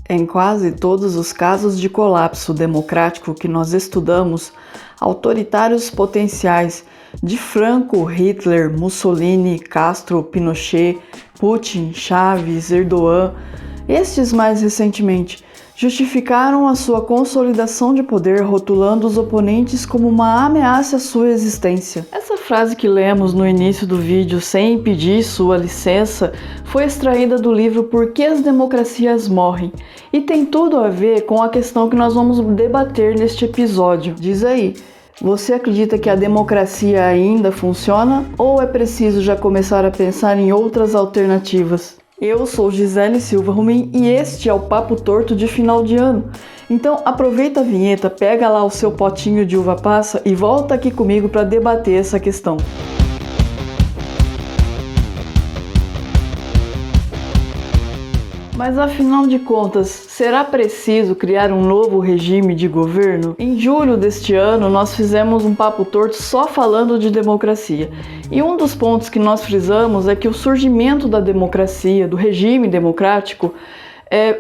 Em quase todos os casos de colapso democrático que nós estudamos, autoritários potenciais de Franco, Hitler, Mussolini, Castro, Pinochet, Putin, Chaves, Erdogan, estes mais recentemente, justificaram a sua consolidação de poder rotulando os oponentes como uma ameaça à sua existência. Essa frase que lemos no início do vídeo sem pedir sua licença foi extraída do livro Por que as Democracias Morrem e tem tudo a ver com a questão que nós vamos debater neste episódio. Diz aí, você acredita que a democracia ainda funciona ou é preciso já começar a pensar em outras alternativas? Eu sou Gisele Silva Rumin e este é o Papo Torto de final de ano. Então aproveita a vinheta, pega lá o seu potinho de uva passa e volta aqui comigo para debater essa questão. Mas afinal de contas, será preciso criar um novo regime de governo? Em julho deste ano, nós fizemos um papo torto só falando de democracia. E um dos pontos que nós frisamos é que o surgimento da democracia, do regime democrático,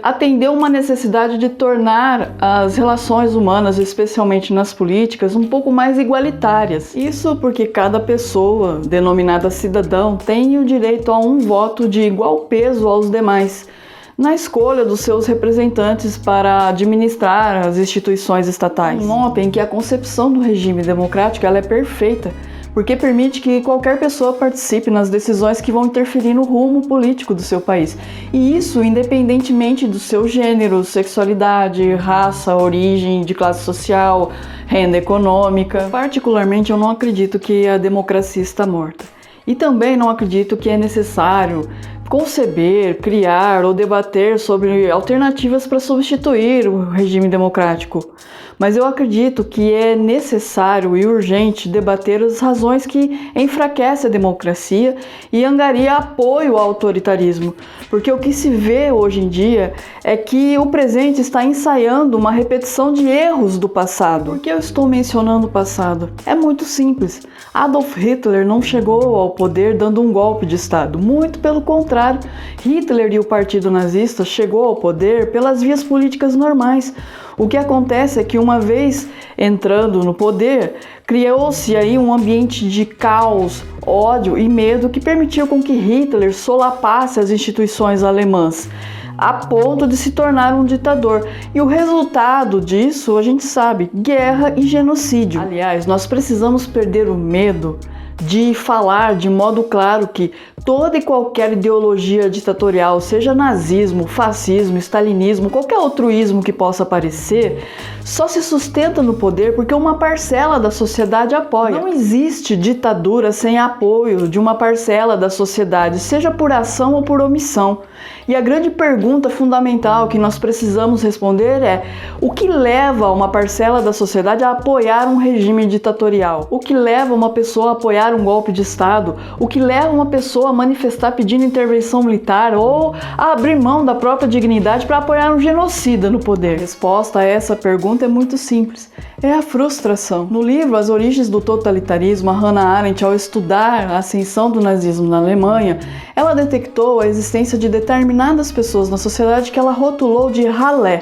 atendeu uma necessidade de tornar as relações humanas, especialmente nas políticas, um pouco mais igualitárias. Isso porque cada pessoa, denominada cidadão, tem o direito a um voto de igual peso aos demais na escolha dos seus representantes para administrar as instituições estatais. Notem que a concepção do regime democrático ela é perfeita, porque permite que qualquer pessoa participe nas decisões que vão interferir no rumo político do seu país. E isso independentemente do seu gênero, sexualidade, raça, origem, de classe social, renda econômica. Particularmente, eu não acredito que a democracia está morta. E também não acredito que é necessário conceber, criar ou debater sobre alternativas para substituir o regime democrático. Mas eu acredito que é necessário e urgente debater as razões que enfraquecem a democracia e angaria apoio ao autoritarismo, porque o que se vê hoje em dia é que o presente está ensaiando uma repetição de erros do passado. Por que eu estou mencionando o passado? É muito simples. Adolf Hitler não chegou ao poder dando um golpe de Estado, muito pelo contrário. Hitler e o Partido Nazista chegou ao poder pelas vias políticas normais. O que acontece é que uma vez entrando no poder, criou-se aí um ambiente de caos, ódio e medo que permitiu com que Hitler solapasse as instituições alemãs, a ponto de se tornar um ditador. E o resultado disso, a gente sabe, guerra e genocídio. Aliás, nós precisamos perder o medo de falar de modo claro que toda e qualquer ideologia ditatorial, seja nazismo, fascismo, stalinismo, qualquer outro ismo que possa aparecer, só se sustenta no poder porque uma parcela da sociedade apoia. Não existe ditadura sem apoio de uma parcela da sociedade, seja por ação ou por omissão. E a grande pergunta fundamental que nós precisamos responder é: o que leva uma parcela da sociedade a apoiar um regime ditatorial? O que leva uma pessoa a apoiar um golpe de Estado? O que leva uma pessoa a manifestar pedindo intervenção militar ou a abrir mão da própria dignidade para apoiar um genocida no poder? A resposta a essa pergunta é muito simples. É a frustração. No livro As Origens do Totalitarismo, a Hannah Arendt, ao estudar a ascensão do nazismo na Alemanha, ela detectou a existência de determinadas pessoas na sociedade que ela rotulou de ralé.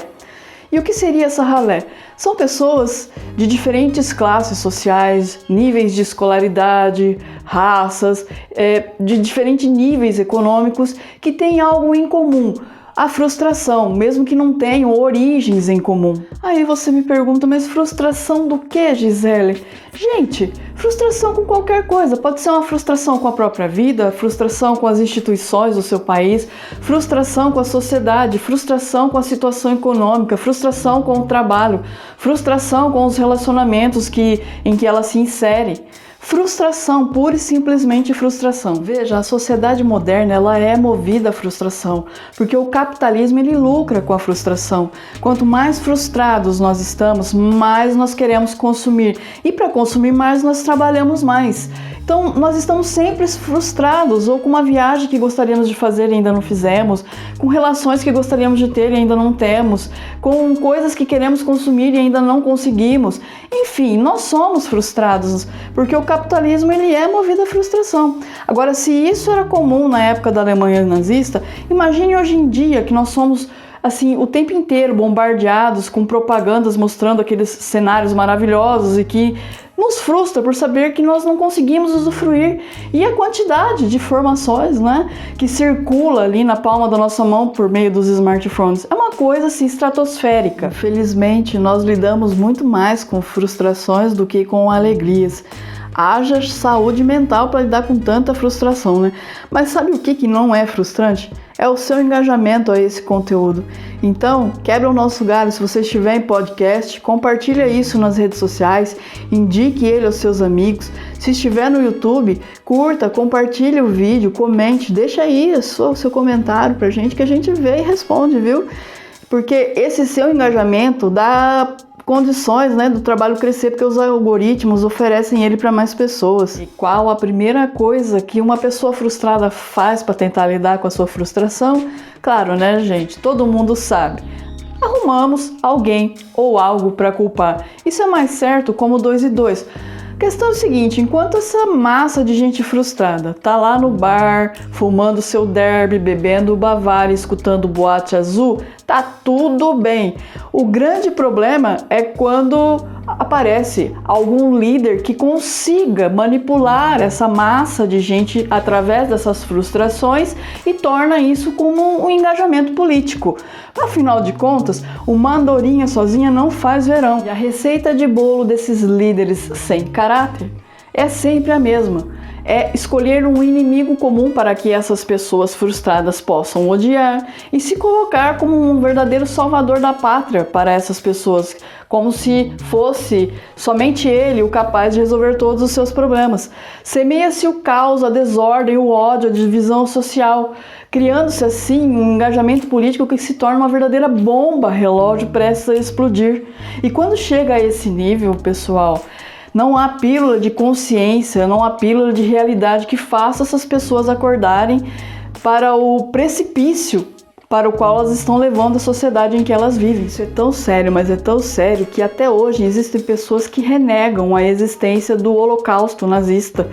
E o que seria essa ralé? São pessoas de diferentes classes sociais, níveis de escolaridade, raças, de diferentes níveis econômicos que têm algo em comum. A frustração, mesmo que não tenham origens em comum. Aí você me pergunta, mas frustração do que, Gisele? Gente, frustração com qualquer coisa. Pode ser uma frustração com a própria vida, frustração com as instituições do seu país, frustração com a sociedade, frustração com a situação econômica, frustração com o trabalho, frustração com os relacionamentos em que ela se insere. Frustração, pura e simplesmente frustração. Veja, a sociedade moderna ela é movida à frustração, porque o capitalismo ele lucra com a frustração. Quanto mais frustrados nós estamos, mais nós queremos consumir. E para consumir mais, nós trabalhamos mais. Então, nós estamos sempre frustrados, ou com uma viagem que gostaríamos de fazer e ainda não fizemos, com relações que gostaríamos de ter e ainda não temos, com coisas que queremos consumir e ainda não conseguimos. Enfim, nós somos frustrados, porque o capitalismo ele é movido à frustração. Agora, se isso era comum na época da Alemanha nazista, imagine hoje em dia que nós somos assim, o tempo inteiro bombardeados com propagandas mostrando aqueles cenários maravilhosos e que nos frustra por saber que nós não conseguimos usufruir. E a quantidade de informações, né, que circula ali na palma da nossa mão por meio dos smartphones é uma coisa assim estratosférica. Felizmente, nós lidamos muito mais com frustrações do que com alegrias. Haja saúde mental para lidar com tanta frustração, né? Mas sabe o que não é frustrante? É o seu engajamento a esse conteúdo. Então, quebra o nosso galho. Se você estiver em podcast, compartilha isso nas redes sociais, indique ele aos seus amigos. Se estiver no YouTube, curta, compartilhe o vídeo, comente, deixa aí o seu comentário pra gente que a gente vê e responde, viu? Porque esse seu engajamento dá condições, né, do trabalho crescer, porque os algoritmos oferecem ele para mais pessoas. E qual a primeira coisa que uma pessoa frustrada faz para tentar lidar com a sua frustração? Claro, né, gente? Todo mundo sabe. Arrumamos alguém ou algo para culpar. Isso é mais certo como 2 e 2. A questão é o seguinte, enquanto essa massa de gente frustrada tá lá no bar, fumando seu derby, bebendo Bavária, escutando Boate Azul, tá tudo bem. O grande problema é quando aparece algum líder que consiga manipular essa massa de gente através dessas frustrações e torna isso como um engajamento político. Afinal de contas, uma andorinha sozinha não faz verão. E a receita de bolo desses líderes sem caráter é sempre a mesma. É escolher um inimigo comum para que essas pessoas frustradas possam odiar e se colocar como um verdadeiro salvador da pátria para essas pessoas, como se fosse somente ele o capaz de resolver todos os seus problemas. Semeia-se o caos, a desordem, o ódio, a divisão social, criando-se assim um engajamento político que se torna uma verdadeira bomba relógio prestes a explodir. E quando chega a esse nível, pessoal, não há pílula de consciência, não há pílula de realidade que faça essas pessoas acordarem para o precipício para o qual elas estão levando a sociedade em que elas vivem. Isso é tão sério, mas é tão sério que até hoje existem pessoas que renegam a existência do Holocausto nazista,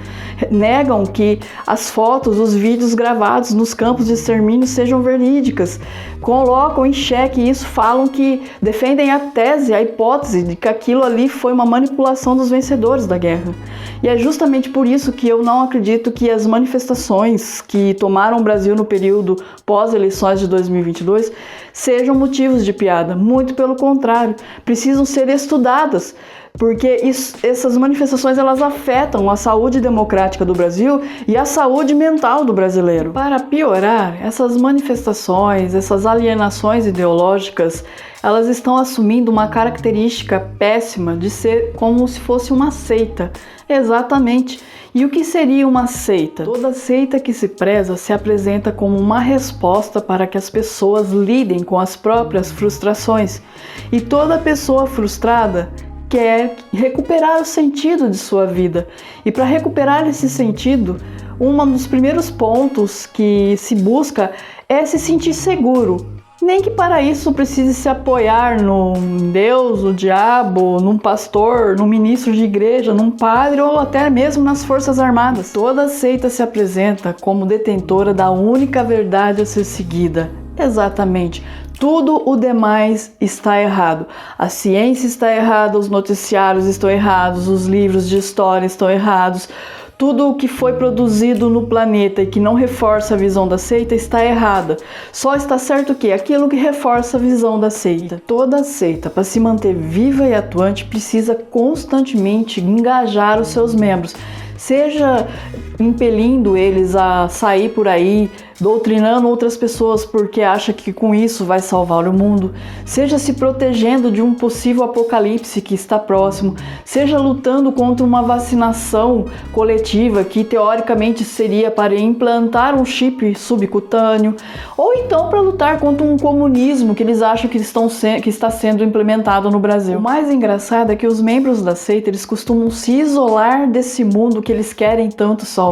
negam que as fotos, os vídeos gravados nos campos de extermínio sejam verídicas, colocam em xeque isso, falam que defendem a tese, a hipótese de que aquilo ali foi uma manipulação dos vencedores da guerra. E é justamente por isso que eu não acredito que as manifestações que tomaram o Brasil no período pós-eleições de 2022 sejam motivos de piada. Muito pelo contrário, precisam ser estudadas, porque essas manifestações elas afetam a saúde democrática do Brasil e a saúde mental do brasileiro. Para piorar, essas manifestações, essas alienações ideológicas, elas estão assumindo uma característica péssima de ser como se fosse uma seita. Exatamente. E o que seria uma seita? Toda seita que se preza se apresenta como uma resposta para que as pessoas lidem com as próprias frustrações. E toda pessoa frustrada quer recuperar o sentido de sua vida. E para recuperar esse sentido, um dos primeiros pontos que se busca é se sentir seguro. Nem que para isso precise se apoiar num Deus, no diabo, num pastor, num ministro de igreja, num padre ou até mesmo nas Forças Armadas. Toda seita se apresenta como detentora da única verdade a ser seguida. Exatamente. Tudo o demais está errado. A ciência está errada, os noticiários estão errados, os livros de história estão errados. Tudo o que foi produzido no planeta e que não reforça a visão da seita está errada. Só está certo que aquilo que reforça a visão da seita. Toda seita, para se manter viva e atuante, precisa constantemente engajar os seus membros. Seja impelindo eles a sair por aí, doutrinando outras pessoas porque acha que com isso vai salvar o mundo, seja se protegendo de um possível apocalipse que está próximo, seja lutando contra uma vacinação coletiva que teoricamente seria para implantar um chip subcutâneo, ou então para lutar contra um comunismo que eles acham que está sendo implementado no Brasil. O mais engraçado é que os membros da seita eles costumam se isolar desse mundo que eles querem tanto salvar.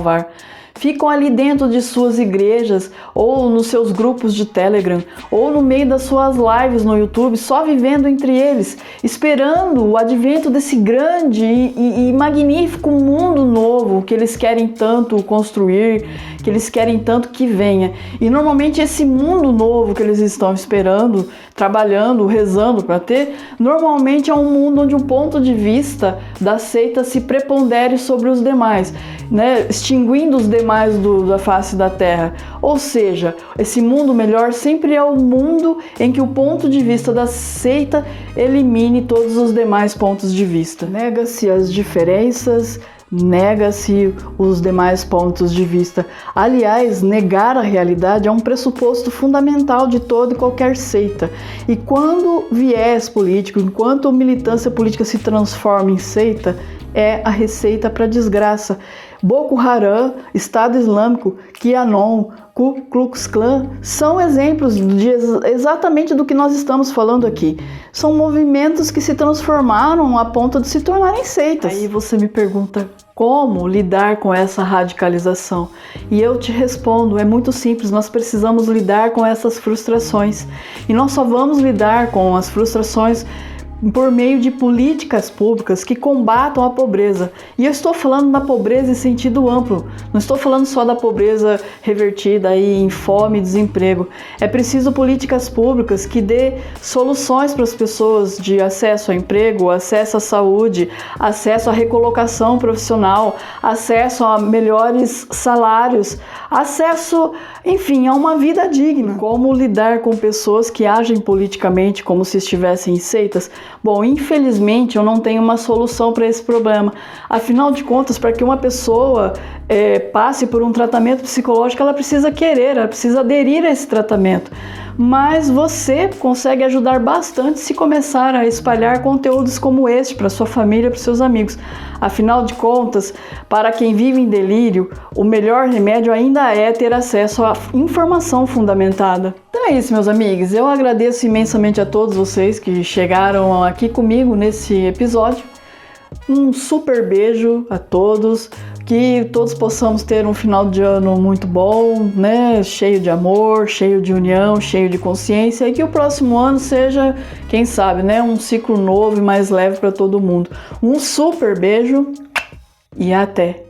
ficam ali dentro de suas igrejas, ou nos seus grupos de Telegram, ou no meio das suas lives no YouTube, só vivendo entre eles, esperando o advento desse grande e magnífico mundo novo que eles querem tanto construir, que eles querem tanto que venha. E normalmente esse mundo novo que eles estão esperando, trabalhando, rezando para ter, normalmente é um mundo onde o ponto de vista da seita se prepondere sobre os demais, né? Extinguindo os demais da face da terra. Ou seja, esse mundo melhor sempre é o mundo em que o ponto de vista da seita elimine todos os demais pontos de vista. Nega-se as diferenças, nega-se os demais pontos de vista. Aliás, negar a realidade é um pressuposto fundamental de toda e qualquer seita. E quando viés político, enquanto a militância política se transforma em seita, é a receita para a desgraça. Boko Haram, Estado Islâmico, QAnon, Ku Klux Klan são exemplos exatamente do que nós estamos falando aqui. São movimentos que se transformaram a ponto de se tornarem seitas. Aí você me pergunta como lidar com essa radicalização. E eu te respondo, é muito simples, nós precisamos lidar com essas frustrações. E nós só vamos lidar com as frustrações por meio de políticas públicas que combatam a pobreza. E eu estou falando da pobreza em sentido amplo, não estou falando só da pobreza revertida aí em fome e desemprego. É preciso políticas públicas que dê soluções para as pessoas de acesso ao emprego, acesso à saúde, acesso à recolocação profissional, acesso a melhores salários, acesso, enfim, a uma vida digna. Como lidar com pessoas que agem politicamente como se estivessem em seitas? Bom, infelizmente eu não tenho uma solução para esse problema. Afinal de contas, para que uma pessoa passe por um tratamento psicológico, ela precisa querer, ela precisa aderir a esse tratamento. Mas você consegue ajudar bastante se começar a espalhar conteúdos como este para sua família, para seus amigos. Afinal de contas, para quem vive em delírio, o melhor remédio ainda é ter acesso à informação fundamentada. Então é isso, meus amigos. Eu agradeço imensamente a todos vocês que chegaram aqui comigo nesse episódio. Um super beijo a todos. Que todos possamos ter um final de ano muito bom, né? Cheio de amor, cheio de união, cheio de consciência, e que o próximo ano seja, quem sabe, né? Um ciclo novo e mais leve para todo mundo. Um super beijo e até!